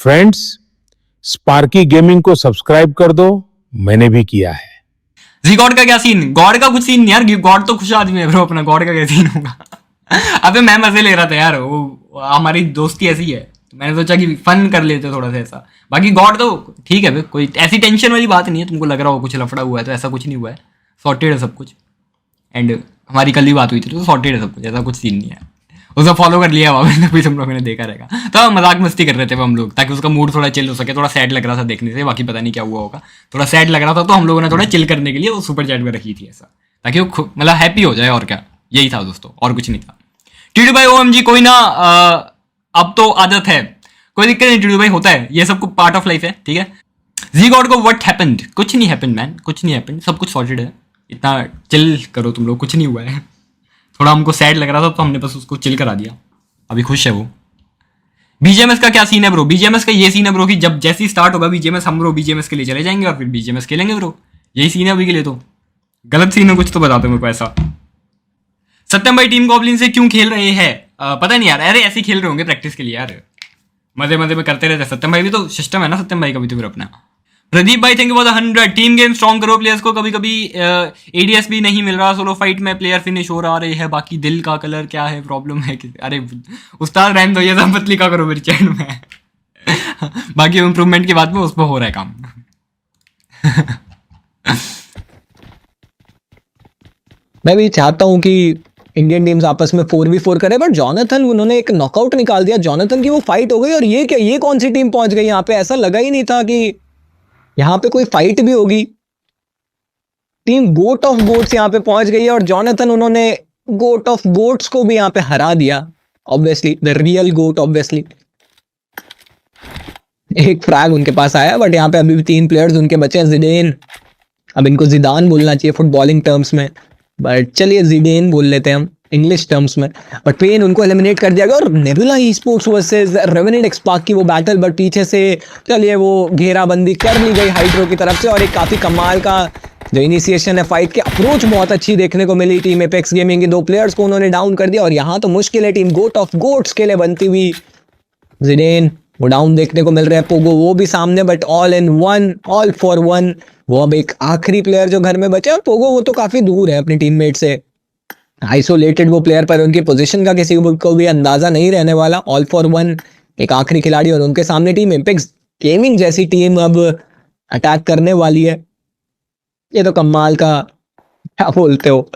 Friends, Sparky gaming को subscribe कर दो, मैंने भी किया है। जी गॉड का क्या सीन? गॉड का कुछ सीन नहीं यार, गॉड तो खुश आदमी है ब्रो अपना, गॉड का क्या सीन होगा? अबे मैं मजे ले रहा था यार, वो हमारी दोस्ती ऐसी है, मैंने सोचा कि फन कर लेते थोड़ा सा ऐसा। बाकी गॉड तो ठीक है, कोई ऐसी टेंशन वाली बात नहीं है। तुमको लग रहा हो कुछ लफड़ा हुआ है तो ऐसा कुछ नहीं हुआ है, सॉर्टेड है सब कुछ। एंड हमारी कल ही बात हुई थी तो सॉर्टेड है सब कुछ, ऐसा कुछ सीन नहीं है। उसे फॉलो कर लिया वहाँ पे, तुम लोगों ने देखा रहेगा। तो मजाक मस्ती कर रहे थे हम लोग, ताकि उसका मूड थोड़ा चिल हो सके। थोड़ा सैड लग रहा था देखने से, बाकी पता नहीं क्या हुआ होगा, थोड़ा सैड लग रहा था तो हम लोगों ने थोड़ा चिल करने के लिए वो सुपर चैट में रखी थी ऐसा, ताकि वो मतलब हैप्पी हो जाए। और क्या, यही था दोस्तों, और कुछ नहीं था। टीडू भाई OMG कोई ना, अब तो आदत है, कोई दिक्कत नहीं टीडू भाई, होता है ये सब, पार्ट ऑफ लाइफ है, ठीक है। जी गॉड को व्हाट हैपेंड? कुछ नहीं हैपेंड मैन, कुछ नहीं हैपेंड, सब कुछ सॉर्टेड है। इतना चिल करो तुम लोग, कुछ नहीं हुआ है। थोड़ा हमको सैड लग रहा था तो हमने बस उसको चिल करा दिया, अभी खुश है वो। बीजेएमएस का क्या सीन है ब्रो? बीजेएमएस का ये सीन है ब्रो कि जब जैसे ही स्टार्ट होगा बीजेएमएस, हम ब्रो बीजेएमएस के लिए चले जाएंगे और फिर बीजेएमएस खेलेंगे ब्रो। यही सीन है अभी के लिए। तो गलत सीन है कुछ तो बता दो मेरे को ऐसा। सत्यम भाई टीम गॉब्लिन से क्यों खेल रहे हैं? पता नहीं यार, अरे ऐसे ही खेल रहे होंगे प्रैक्टिस के लिए यार, मजे मजे में करते रहते। सत्यम भाई भी तो सिस्टम है ना, सत्यम भाई का भी तो फिर अपना। प्रदीप भाई thank you for the 100। Team game strong करो प्लेयर्स को, कभी कभी एडीएस भी नहीं मिल रहा, सोलो फाइट में प्लेयर फिनिश हो रहा है। बाकी दिल का कलर क्या है, प्रॉब्लम है कि अरे उस्ताद रहने दो, ये सब मत लिखा करो मेरी चैट में। बाकी इंप्रूवमेंट की बात में उस पर हो रहा है काम। मैं भी चाहता हूं कि इंडियन टीम्स आपस में 4v4 करे, बट जॉनथन, उन्होंने एक नॉकआउट निकाल दिया। जॉनथन की वो फाइट हो गई और ये क्या, ये कौन सी टीम पहुंच गई यहाँ पे? ऐसा लगा ही नहीं था कि यहाँ पे कोई फाइट भी होगी। टीम गोट ऑफ गोट्स यहाँ पे पहुंच गई है और जॉनथन, उन्होंने गोट ऑफ गोट्स को भी यहाँ पे हरा दिया। Obviously the real GOAT, obviously. एक फ्रैग उनके पास आया, बट यहाँ पे अभी भी 3 प्लेयर्स उनके बचे हैं। जिडेन, अब इनको जिदान बोलना चाहिए फुटबॉलिंग टर्म्स में, बट चलिए जिडेन बोल लेते हैं हम इंग्लिश टर्म्स में। बट पेन उनको एलिमिनेट कर दिया गया। और Nebula esports versus Revenant XSpark की वो बैटल, बट पीछे से चलिए वो घेराबंदी कर ली गई हाइड्रो की तरफ से। और एक काफी कमाल का जो इनिशिएशन है फाइट की, अप्रोच बहुत अच्छी देखने को मिली। टीम एपेक्स गेमिंग के 2 प्लेयर्स को उन्होंने डाउन कर दिया और यहाँ तो मुश्किल है टीम गोट ऑफ गोट्स के लिए बनती हुई। जिडेन वो डाउन देखने को मिल रहे हैं, पोगो वो भी सामने, but all in one, all for one. वो अब एक आखिरी प्लेयर जो घर में बचे, और पोगो वो तो काफी दूर है अपनी टीममेट से, आइसोलेटेड वो प्लेयर, पर उनकी पोजीशन का किसी को भी अंदाजा नहीं रहने वाला। ऑल फॉर वन एक आखिरी खिलाड़ी, और उनके सामने टीम एपेक्स गेमिंग जैसी टीम अब अटैक करने वाली है। ये तो कमाल का, क्या बोलते हो,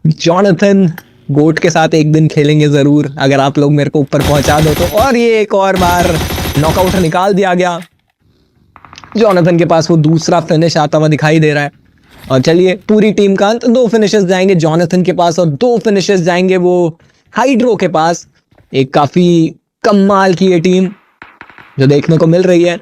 जॉनथन गोट के साथ एक दिन खेलेंगे जरूर, अगर आप लोग मेरे को ऊपर पहुंचा दो तो। और ये एक और बार नॉकआउट निकाल दिया गया। जॉनथन के पास वो दूसरा फिनिश आता हुआ दिखाई दे रहा है। और चलिए पूरी टीम का अंत, 2 फिनिशेस जाएंगे जॉनथन के पास और 2 फिनिशेस जाएंगे वो हाइड्रो के पास। एक काफी कमाल की ये टीम जो देखने को मिल रही है।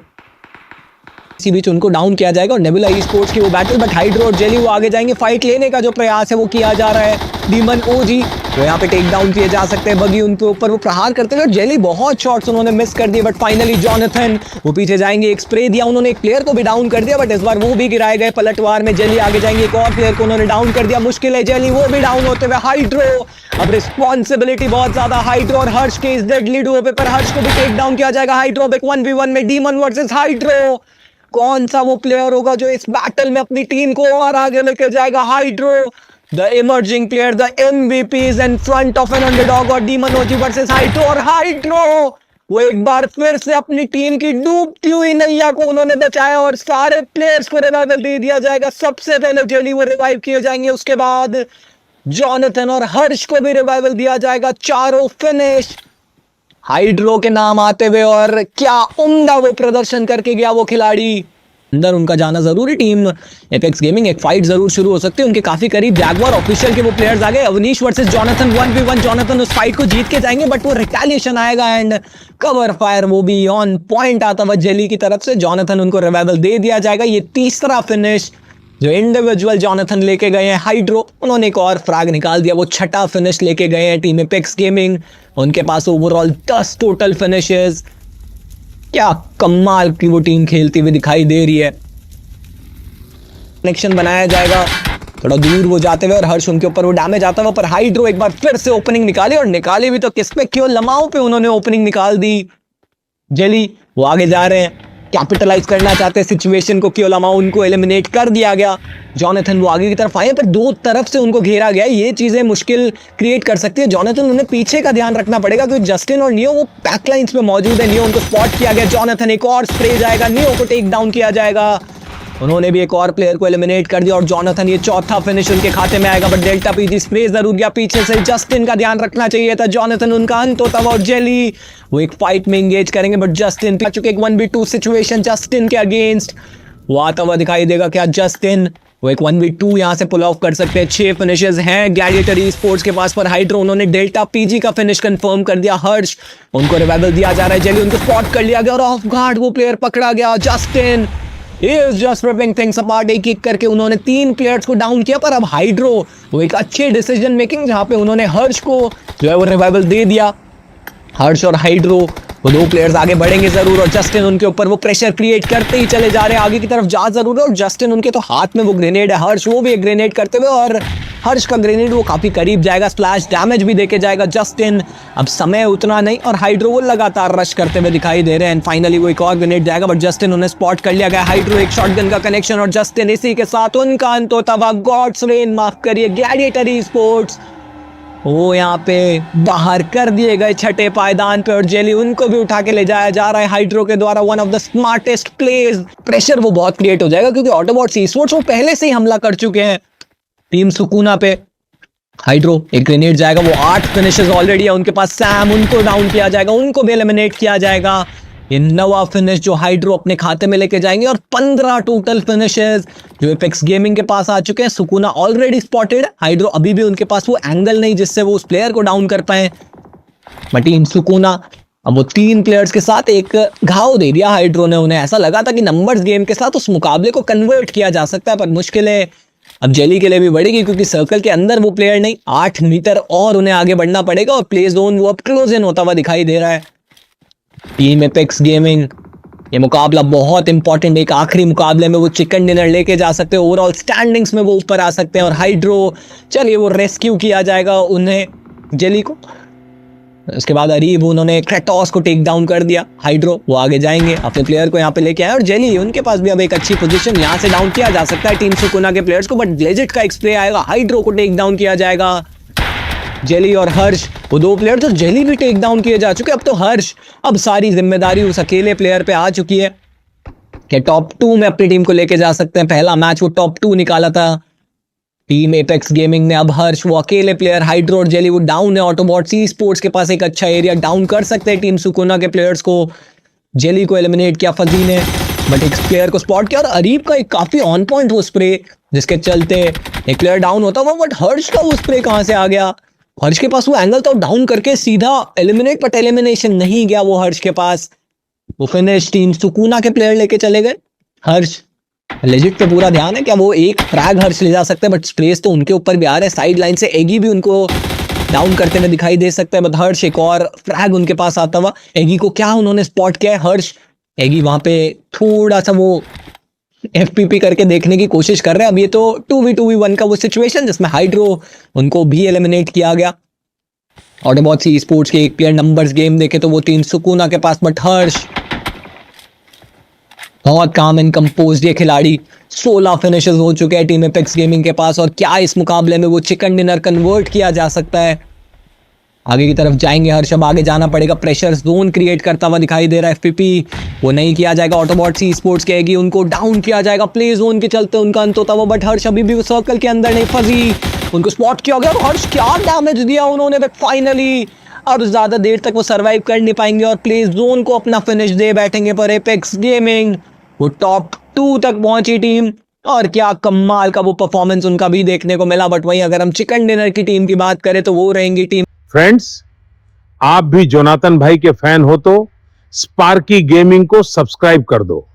इसी बीच उनको डाउन किया जाएगा और नेबुला ई स्पोर्ट्स की वो बैटल, बट हाइड्रो और जेली वो आगे जाएंगे। फाइट लेने का जो प्रयास है वो किया जा रहा है। डीमन ओजी वो यहाँ पे टेक डाउन किए जा सकते हैं, बगी उनके ऊपर वो प्रहार करते हुए। जेली बहुत शॉट्स उन्होंने मिस कर दिए, बट फाइनली जॉनथन वो पीछे जाएंगे। एक स्प्रे दिया उन्होंने, एक प्लेयर को भी डाउन कर दिया, बट इस बार वो भी गिराए गए पलटवार में। जेली आगे जाएंगे, एक और प्लेयर को उन्होंने डाउन कर दिया। मुश्किल है जेली, वो भी डाउन होते हुए। हाइड्रो अब रिस्पॉन्सिबिलिटी बहुत ज्यादा हाइड्रो और हर्ष के इस डेडली डुओ पे, पर हर्ष को भी टेक डाउन किया जाएगा। हाइड्रो अब एक 1v1 में, डीमन वर्सेस हाइड्रो। कौन सा वो प्लेयर होगा जो इस बैटल में अपनी टीम को और आगे लेकर जाएगा? Hydro the emerging player, the MVP is in front of an underdog. और डीमन ओजी वर्सेस हाइड्रो, और हाइड्रो वो एक बार फिर से अपनी टीम की डूबती हुई नैया को उन्होंने बचाया और सारे प्लेयर्स को रिवाइवल दे दिया जाएगा। सबसे पहले जेली वो रिवाइव किए जाएंगे, उसके बाद जॉनथन और हर्ष को भी रिवाइवल दिया जाएगा। चारों फिनिश हाइड्रो के नाम आते हुए, और क्या उम्दा वो प्रदर्शन करके गया वो खिलाड़ी। अंदर उनका जाना जरूरी। टीम एपेक्स गेमिंग एक फाइट जरूर शुरू हो सकती है उनके काफी करीब। जैगवार ऑफिशियल के वो प्लेयर्स आ गए। Avnish versus Jonathan 1v1। Jonathan उस फाइट को जीत के जाएंगे, बट वो रिटेलिएशन आएगा एंड कवर फायर वो भी ऑन पॉइंट आता हुआ जेली की तरफ से। जॉनथन उनको रिवाइवल दे दिया जाएगा। ये तीसरा फिनिश जो इंडिविजुअल जॉनथन लेके गए हैं। हाइड्रो उन्होंने एक और फ्रैग निकाल दिया, वो 6ठा फिनिश लेके गए हैं टीम एपेक्स गेमिंग। उनके पास ओवरऑल 10 टोटल फिनिशेस। क्या कमाल की वो टीम खेलती हुई दिखाई दे रही है। कनेक्शन बनाया जाएगा, थोड़ा दूर वो जाते हुए और हर्ष उनके ऊपर वो डैमेज आता हुआ, पर हाइड्रो एक बार फिर से ओपनिंग निकाली, और निकाली भी तो किस पे, क्यों लमाओं पे उन्होंने ओपनिंग निकाल दी। जेली वो आगे जा रहे हैं, कैपिटलाइज करना चाहते हैं सिचुएशन को, कि ओलामा उनको एलिमिनेट कर दिया गया। जॉनथन वो आगे की तरफ आए पर दो तरफ से उनको घेरा गया, ये चीजें मुश्किल क्रिएट कर सकती है। जॉनथन उन्हें पीछे का ध्यान रखना पड़ेगा क्योंकि जस्टिन और नियो वो बैकलाइंस में मौजूद है। नियो उनको स्पॉट किया गया, जॉनथन एक और स्प्रे जाएगा, नियो को टेक डाउन किया जाएगा। उन्होंने भी एक और प्लेयर को एलिमिनेट कर दिया और जॉनथन ये चौथा फिनिश उनके खाते में आएगा। बट डेल्टा पीजी स्प्रे जरूर गया पीछे से, जस्टिन का ध्यान रखना चाहिए था। जॉनथन उनका अंत होता हुआ और जेली वो एक फाइट में एंगेज करेंगे बट जस्टिन आ चुके, एक 1v2 सिचुएशन जस्टिन के अगेंस्ट वो आता हुआ दिखाई देगा। क्या जस्टिन वो एक 1v2 यहाँ से पुल ऑफ कर सकते हैं? 6 फिनिशेस हैं ग्लैडिएटर ई स्पोर्ट्स के पास पर हाइड्रो उन्होंने डेल्टा पीजी का फिनिश कंफर्म कर दिया। हर्ष उनको रिवाइवल दिया जा रहा है, जेली उनको स्पॉट कर लिया गया और ऑफ गार्ड वो प्लेयर पकड़ा गया। Justin is just ripping things apart, एक एक करके उन्होंने 3 प्लेयर्स को डाउन किया। पर अब हाइड्रो वो एक अच्छे डिसीजन मेकिंग जहां पे उन्होंने हर्ष को जो है वो रिवाइवल दे दिया। हर्ष और हाइड्रो वो 2 प्लेयर्स आगे बढ़ेंगे जरूर और जस्टिन उनके ऊपर वो प्रेशर क्रिएट करते ही चले जा रहे हैं, आगे की तरफ जा जरूर है। और जस्टिन उनके तो हाथ में वो ग्रेनेड है, हर्ष वो भी एक ग्रेनेड करते हुए और हर्ष का ग्रेनेड वो काफी करीब जाएगा, स्प्लैश डैमेज भी देके जाएगा। जस्टिन अब समय उतना नहीं और हाइड्रो वो लगातार रश करते हुए दिखाई दे रहे हैं। एंड फाइनली वो एक और ग्रेनेड जाएगा बट जस्टिन उन्हें स्पॉट कर लिया गया। हाइड्रो एक शॉटगन का कनेक्शन और जस्टिन इसी के साथ उनका अंत होता हुआ। गॉड्स रेन माफ करिए ग्लैडिएटर ई स्पोर्ट्स वो यहाँ पे बाहर कर दिए गए छठे पायदान पे और जेली उनको भी उठा के ले जाया जा रहा है हाइड्रो के द्वारा। One of the smartest plays, pressure वो बहुत क्रिएट हो जाएगा क्योंकि ऑटोबॉट्स ई स्पोर्ट्स वो पहले से ही हमला कर चुके हैं टीम सुकूना पे। हाइड्रो एक ग्रेनेड जाएगा, वो 8 फिनिशेस ऑलरेडी है उनके पास। सैम उनको डाउन किया जाएगा, उनको भी एलिमिनेट किया जाएगा। ये 9वां फिनिश जो हाइड्रो अपने खाते में लेके जाएंगे और 15 टोटल फिनिशेस जो एपेक्स गेमिंग के पास आ चुके हैं। सुकूना ऑलरेडी स्पॉटेड, हाइड्रो अभी भी उनके पास वो एंगल नहीं जिससे वो उस प्लेयर को डाउन कर पाए। बट टीम सुकूना अब वो 3 प्लेयर्स के साथ एक घाव दे दिया हाइड्रो ने उन्हें। ऐसा लगा था कि नंबर्स गेम के साथ उस मुकाबले को कन्वर्ट किया जा सकता है पर मुश्किलें अब जेली के लिए भी बढ़ेगी क्योंकि सर्कल के अंदर वो प्लेयर नहीं, 8 मीटर और उन्हें आगे बढ़ना पड़ेगा और प्ले जोन वो अब क्लोज इन होता हुआ दिखाई दे रहा है। टीम एपेक्स गेमिंग ये मुकाबला बहुत इंपॉर्टेंट, एक आखिरी मुकाबले में वो चिकन डिनर लेके जा सकते हैं, ओवरऑल स्टैंडिंग्स में वो ऊपर आ सकते हैं। और हाइड्रो चलिए वो रेस्क्यू किया जाएगा उन्हें जेली को। उसके बाद अरीब उन्होंने क्रेटोस को टेक डाउन कर दिया। हाइड्रो वो आगे जाएंगे, अपने प्लेयर को यहाँ पे लेके आए और जेली उनके पास भी अब एक अच्छी पोजीशन, यहाँ से डाउन किया जा सकता है टीम सुकुना के प्लेयर्स को। बट लेजिट का एक स्प्रे आएगा, हाइड्रो को टेक डाउन किया जाएगा। जेली और हर्ष वो 2 प्लेयर तो जेली भी टेक डाउन किए जा चुके। अब तो हर्ष अब सारी जिम्मेदारी उस अकेले प्लेयर पे आ चुकी है कि टॉप 2 में अपनी टीम को लेके जा सकते हैं। पहला मैच वो टॉप 2 निकाला था टीम एपेक्स गेमिंग ने। अब हर्ष वो अकेले प्लेयर, हाइड्रो और जेली वो डाउन है। ऑटोबॉट्स ई स्पोर्ट्स के पास एक अच्छा एरिया, डाउन कर सकते हैं टीम सुकुना के प्लेयर्स को। जेली को एलिमिनेट किया फजी ने बट एक प्लेयर को स्पॉट किया और अरीब का एक काफी ऑन पॉइंट वो स्प्रे जिसके चलते एक प्लेयर डाउन होता हुआ। बट हर्ष का वो स्प्रे कहां से आ गया? हर्ष के पास वो एंगल था, डाउन करके सीधा एलिमिनेट, बट एलिमिनेशन नहीं गया वो हर्ष के पास। वो फिनिश टीम सुकुना के प्लेयर लेके चले गए। हर्ष लेजिट पे पूरा ध्यान है, क्या वो एक फ्रैग हर्ष ले जा सकते हैं बट स्प्रेस तो उनके ऊपर भी आ रहे हैं। साइड लाइन से एगी भी उनको डाउन करते हुए दिखाई दे सकते हैं बट हर्ष एक और फ्रैग उनके पास आता हुआ। एगी को क्या उन्होंने स्पॉट किया है? हर्ष एगी वहां पे थोड़ा सा वो एफपीपी करके देखने की कोशिश कर रहे हैं। अब ये तो 2v2v1 का वो सिचुएशन जिसमें हाइड्रो उनको भी एलिमिनेट किया गया। और बहुत सी स्पोर्ट्स के एक प्लेयर नंबर्स गेम देखे तो वो 3 सुकुना के पास, बट हर्ष बहुत काम एंड कंपोज ये खिलाड़ी। 16 फिनिशेस हो चुके हैं टीम एपेक्स गेमिंग के पास और क्या इस मुकाबले में वो चिकन डिनर कन्वर्ट किया जा सकता है? आगे की तरफ जाएंगे हर्ष, अब आगे जाना पड़ेगा, प्रेशर जोन क्रिएट करता हुआ दिखाई दे रहा है। एफपीपी वो नहीं किया जाएगा, ऑटोबॉट्स ई स्पोर्ट्स कहेगी उनको डाउन किया जाएगा, प्ले जोन के चलते उनका अंत होता हुआ। बट हर्ष अभी भी सर्कल के अंदर नहीं, फजी उनको स्पॉट किया गया और हर्ष क्या डैमेज दिया उन्होंने फाइनली। अब ज्यादा देर तक वो सर्वाइव कर नहीं पाएंगे और प्ले जोन को अपना फिनिश दे बैठेंगे। पर एपेक्स गेमिंग वो टॉप 2 तक पहुंची टीम और क्या कमाल का वो परफॉर्मेंस उनका भी देखने को मिला। बट वहीं अगर हम चिकन डिनर की टीम की बात करें तो वो रहेंगी टीम। फ्रेंड्स, आप भी जोनाथन भाई के फैन हो तो स्पार्की गेमिंग को सब्सक्राइब कर दो।